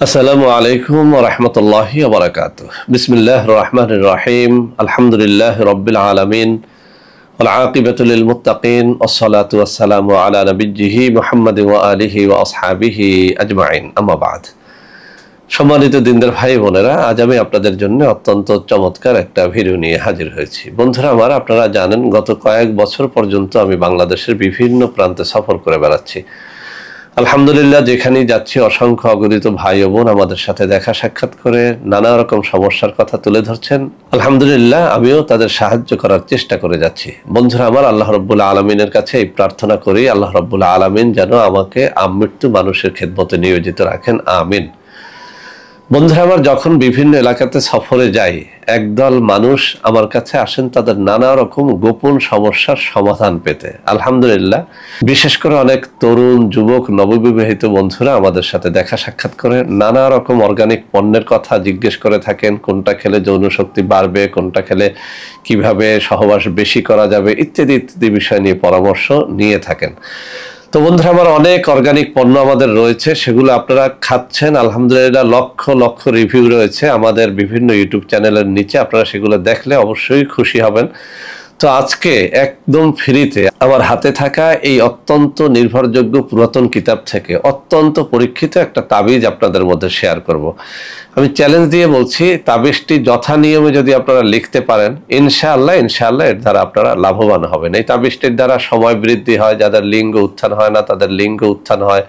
আসসালামু আলাইকুম ওয়া রাহমাতুল্লাহি ওয়া বারাকাতুহু। বিসমিল্লাহির রহমানির রহিম। আলহামদুলিল্লাহি রাব্বিল আলামিন ওয়াল আকিবাতু লিল মুত্তাকিন ওয়াসসালাতু ওয়াসসালামু আলা নাবিয়্যিহি মুহাম্মাদিন ওয়া আলিহি ওয়া আসহাবিহি আজমাইন। আম্মা বা'দ। সম্মানিত দিনদার ভাই বোনেরা, আজ আমি আপনাদের জন্য অত্যন্ত চমৎকার একটা ভিডিও নিয়ে হাজির হয়েছি। বন্ধুরা আমার, আপনারা জানেন গত কয়েক বছর পর্যন্ত আমি বাংলাদেশের বিভিন্ন প্রান্তে সফর করে বেড়াচ্ছি। আলহামদুলিল্লাহ, যেখানেই যাচ্ছি অসংখ্য অগণিত ভাই ও বোন আমাদের সাথে দেখা সাক্ষাৎ করে নানা রকম সমস্যার কথা তুলে ধরছেন। আলহামদুলিল্লাহ, আমিও তাদের সাহায্য করার চেষ্টা করে যাচ্ছি। বন্ধুরা আমার, আল্লাহ রাব্বুল আলামিনের কাছে এই প্রার্থনা করি, আল্লাহ রাব্বুল আলামিন যেন আমাকে আমৃত্যু মানুষের খেদমতে নিয়োজিত রাখেন, আমিন। বন্ধুরা আমার, যখন বিভিন্ন এলাকাতে সফরে যাই, একদল মানুষ আমার কাছে আসেন তাদের নানা রকম গোপন সমস্যার সমাধান পেতে। আলহামদুলিল্লাহ, বিশেষ করে অনেক তরুণ যুবক নববিবাহিত বন্ধুরা আমাদের সাথে দেখা সাক্ষাৎ করে নানা রকম অর্গানিক পণ্যের কথা জিজ্ঞেস করে থাকেন। কোনটা খেলে যৌন শক্তি বাড়বে, কোনটা খেলে কিভাবে সহবাস বেশি করা যাবে, ইত্যাদি ইত্যাদি বিষয় নিয়ে পরামর্শ নিয়ে থাকেন। তো বন্ধুরা আমার, অনেক অর্গানিক পণ্য আমাদের রয়েছে, সেগুলো আপনারা খাচ্ছেন। আলহামদুলিল্লাহ, লক্ষ লক্ষ রিভিউ রয়েছে আমাদের বিভিন্ন ইউটিউব চ্যানেলের নিচে, আপনারা সেগুলো দেখলে অবশ্যই খুশি হবেন। তো আজকে একদম ফ্রিতে আমার হাতে থাকা এই অত্যন্ত নির্ভরযোগ্য পুরাতন কিতাব থেকে অত্যন্ত পরীক্ষিত একটা তাবিজ আপনাদের মধ্যে শেয়ার করব। আমি চ্যালেঞ্জ দিয়ে বলছি, তাবিজটি যথা নিয়মে যদি আপনারা লিখতে পারেন, ইনশাআল্লাহ এর দ্বারা আপনারা লাভবান হবেন। এই তাবিজটির দ্বারা সময় বৃদ্ধি হয়, যাদের লিঙ্গ উত্থান হয় না তাদের লিঙ্গ উত্থান হয়,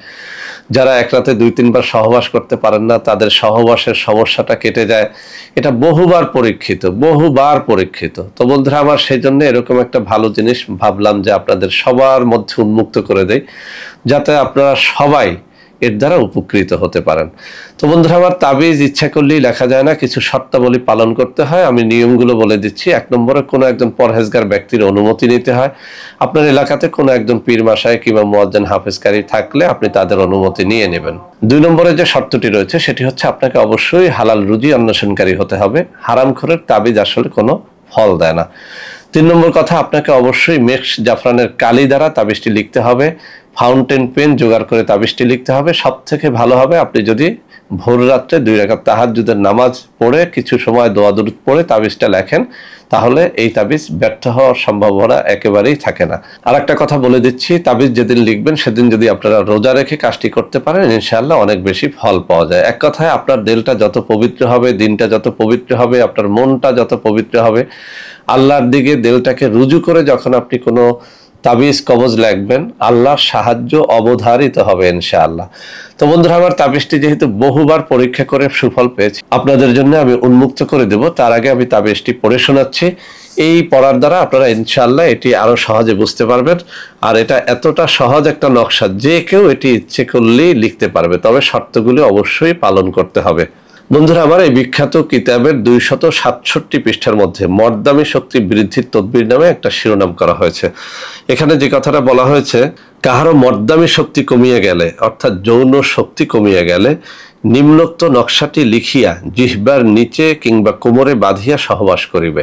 যারা এক রাতে 2-3 বার সহবাস করতে পারেন না তাদের সহবাসের সমস্যাটা কেটে যায়। এটা বহুবার পরীক্ষিত। তো বন্ধুরা আমার, সেই জন্য এরকম একটা ভালো জিনিস ভাবলাম যে আপনাদের সবার মধ্যে উন্মুক্ত করে দেই, যাতে আপনারা সবাই এর দ্বারা উপকৃত হতে পারেন। তো বন্ধুরা আমার, তাবিজ ইচ্ছা করলেই লেখা যায় না, কিছু শর্তাবলী পালন করতে হয়। আমি নিয়মগুলো বলে দিচ্ছি। 1 নম্বরে কোনো একজন পরহেজগার ব্যক্তির অনুমতি নিতে হয়। আপনার এলাকাতে কোনো একজন পীর মাশায়েখ কিংবা মুয়াজ্জিন হাফেজকারী থাকলে আপনি তাদের অনুমতি নিয়ে নেবেন। 2 নম্বরে যে শর্তটি রয়েছে সেটি হচ্ছে আপনাকে অবশ্যই হালাল রুজি অন্বেষণকারী হতে হবে। হারামখোরের তাবিজ আসলে কোনো ফল দেয় না। 3 নম্বর কথা, আপনাকে অবশ্যই মেক্স জাফরানের কালি দ্বারা তাবিজটি লিখতে হবে। ফাউন্টেন পেন জোগাড় করে তাবিজটি লিখতে হবে। সব থেকে ভালো হবে আপনি যদি ভোর রাত্রে 2 রাকাত তাহাজ্জুদের নামাজ পড়ে কিছু সময় দোয়া দুরূদ পড়ে তাবিজটা লেখেন, তাহলে এই তাবিজ ব্যর্থ হওয়ার সম্ভাবনা একেবারেই থাকে না। আর একটা কথা বলে দিচ্ছি, তাবিজ যেদিন লিখবেন সেদিন যদি আপনারা রোজা রেখে কাজটি করতে পারেন, ইনশাআল্লাহ অনেক বেশি ফল পাওয়া যায়। এক কথায়, আপনার দিলটা যত পবিত্র হবে, দিনটা যত পবিত্র হবে, আপনার মনটা যত পবিত্র হবে, আল্লাহর দিকে দিলটাকে রুজু করে যখন আপনি কোনো তাবিজ কবজ লিখবেন, আল্লাহর সাহায্য অবধারিত হবে ইনশাআল্লাহ। তো বন্ধুরা আমার, তাবিজটি যেহেতু বহুবার পরীক্ষা করে সুফল পেয়েছি, আপনাদের জন্য আমি উন্মুক্ত করে দেব। তার আগে আমি তাবিজটি পড়ে শোনাচ্ছি। এই পড়ার দ্বারা আপনারা ইনশাআল্লাহ এটি আরো সহজে বুঝতে পারবেন। আর এটা এতটা সহজ একটা নকশা, যে কেউ এটি ইচ্ছে করলেই লিখতে পারবে, তবে শর্তগুলি অবশ্যই পালন করতে হবে। বন্ধুরা আমার, এই বিখ্যাত কিতাবের 267 পৃষ্ঠার মধ্যে মর্দামি শক্তি বৃদ্ধির তদবির নামে একটা শিরোনাম করা হয়েছে। এখানে যে কথাটা বলা হয়েছে, কাহারও মর্দামি শক্তি কমিয়ে গেলে, অর্থাৎ যৌন শক্তি কমিয়ে গেলে, নিম্নোক্ত নকশাটি লিখিয়া জিহ্বার নিচে কিংবা কোমরে বাঁধিয়া সহবাস করিবে।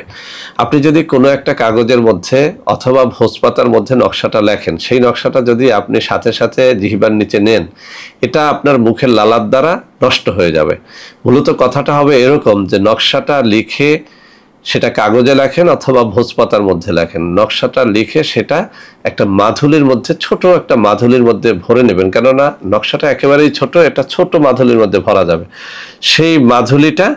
আপনি যদি কোনো একটা কাগজের মধ্যে অথবা ভোজপাতার মধ্যে নকশাটা লেখেন, সেই নকশাটা যদি আপনি সাথে সাথে জিহ্বার নিচে নেন, এটা আপনার মুখের লালার দ্বারা নষ্ট হয়ে যাবে। মূলত কথাটা হবে এরকম যে নকশাটা লিখে সেটা কাগজে লেখেন অথবা ভোজপাতার মধ্যে লেখেন, নকশাটা লিখে সেটা একটা মাধুলির মধ্যে, ছোট একটা মাধুলির মধ্যে ভরে নেবেন। কেননা নকশাটা একেবারেই ছোট, এটা ছোট মাধুলির মধ্যে ভরা যাবে। সেই মাধুলিটা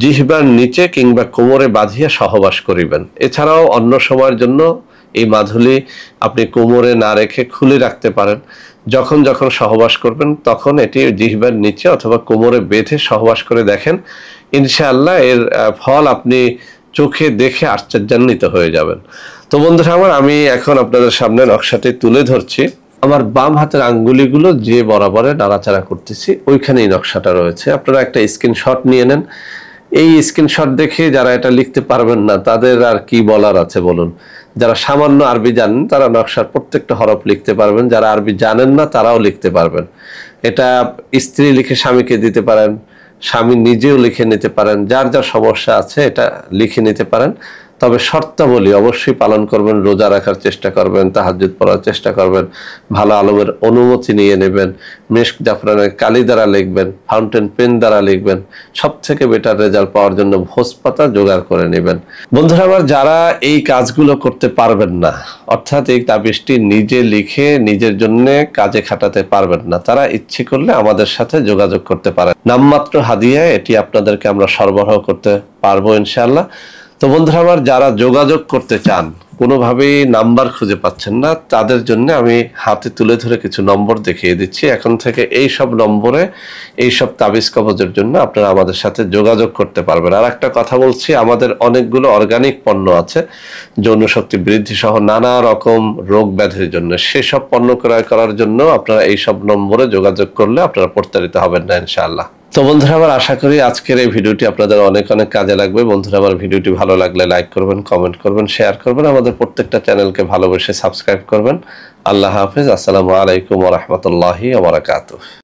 জিহ্বার নিচে কিংবা কোমরে বাঁধিয়া সহবাস করিবেন। এছাড়াও অন্য সময়ের জন্য এই মাধুলি আপনি কোমরে না রেখে খুলে রাখতে পারেন। যখন যখন সহবাস করবেন তখন এটি জিহ্বার নিচে অথবা কোমরে বেঁধে সহবাস করে দেখেন, ইনশাআল্লাহ এর ফল আপনি চোখে দেখে আশ্চর্যান্বিত হয়ে যাবেন। তো বন্ধুরা আমার, আমি এখন আপনাদের সামনে নকশাটি তুলে ধরছি। আমার বাম হাতের আঙ্গুলিগুলো যে বরাবরে নাড়াচাড়া করতেছি, ওইখানেই নকশাটা রয়েছে। আপনারা একটা স্ক্রিনশট নিয়ে নেন। এই স্ক্রিনশট দেখে যারা এটা লিখতে পারবেন না, তাদের আর কি বলার আছে বলুন। যারা সামান্য আরবি জানেন তারা নকশার প্রত্যেকটা হরফ লিখতে পারবেন, যারা আরবি জানেন না তারাও লিখতে পারবেন। এটা স্ত্রী লিখে স্বামীকে দিতে পারেন, স্বামী নিজেও লিখে নিতে পারেন, যার যা সমস্যা আছে এটা লিখে নিতে পারেন। তবে শর্তাবলী অবশ্যই পালন করবেন, রোজা রাখার চেষ্টা করবেন, তাহাজ্জুদ পড়ার চেষ্টা করবেন, ভালো আলমের অনুমতি নিয়ে নেবেন, মেশক জাফরানের কালি দ্বারা লিখবেন, ফাউন্টেন পেন দ্বারা লিখবেন, সব থেকে বেটার রেজাল্ট পাওয়ার জন্য ভোজ পাতা জোগাড় করে নেবেন। বন্ধুরা আমার, যারা এই কাজগুলো করতে পারবেন না, অর্থাৎ এই তাবিজটি নিজে লিখে নিজের জন্য কাজে খাটাতে পারবেন না, তারা ইচ্ছে করলে আমাদের সাথে যোগাযোগ করতে পারেন। নামমাত্র হাদিয়া এটি আপনাদেরকে আমরা সরবরাহ করতে পারবো ইনশাআল্লাহ। তো বন্ধুরা আমার, যারা যোগাযোগ করতে চান, কোনোভাবেই নাম্বার খুঁজে পাচ্ছেন না, তাদের জন্য আমি হাতে তুলে ধরে কিছু নম্বর দেখিয়ে দিচ্ছি। এখন থেকে এই সব নম্বরে এই সব তাবিজ কবজের জন্য আপনারা আমাদের সাথে যোগাযোগ করতে পারবেন। আর একটা কথা বলছি, আমাদের অনেকগুলো অর্গানিক পণ্য আছে যৌন শক্তি বৃদ্ধি সহ নানা রকম রোগ ব্যাধির জন্য। সেসব পণ্য ক্রয় করার জন্য আপনারা এই সব নম্বরে যোগাযোগ করলে আপনারা প্রতারিত হবেন না ইনশাআল্লাহ। তো বন্ধুরা আমার, আশা করি আজকের এই ভিডিওটি আপনাদের অনেক অনেক কাজে লাগবে। বন্ধুরা আমার, ভিডিওটি ভালো লাগলে লাইক করবেন, কমেন্ট করবেন, শেয়ার করবেন, আমাদের প্রত্যেকটা চ্যানেলকে ভালোবেসে সাবস্ক্রাইব করবেন। আল্লাহ হাফেজ। আসসালামু আলাইকুম ওয়া রাহমাতুল্লাহি ওয়া বারাকাতুহু।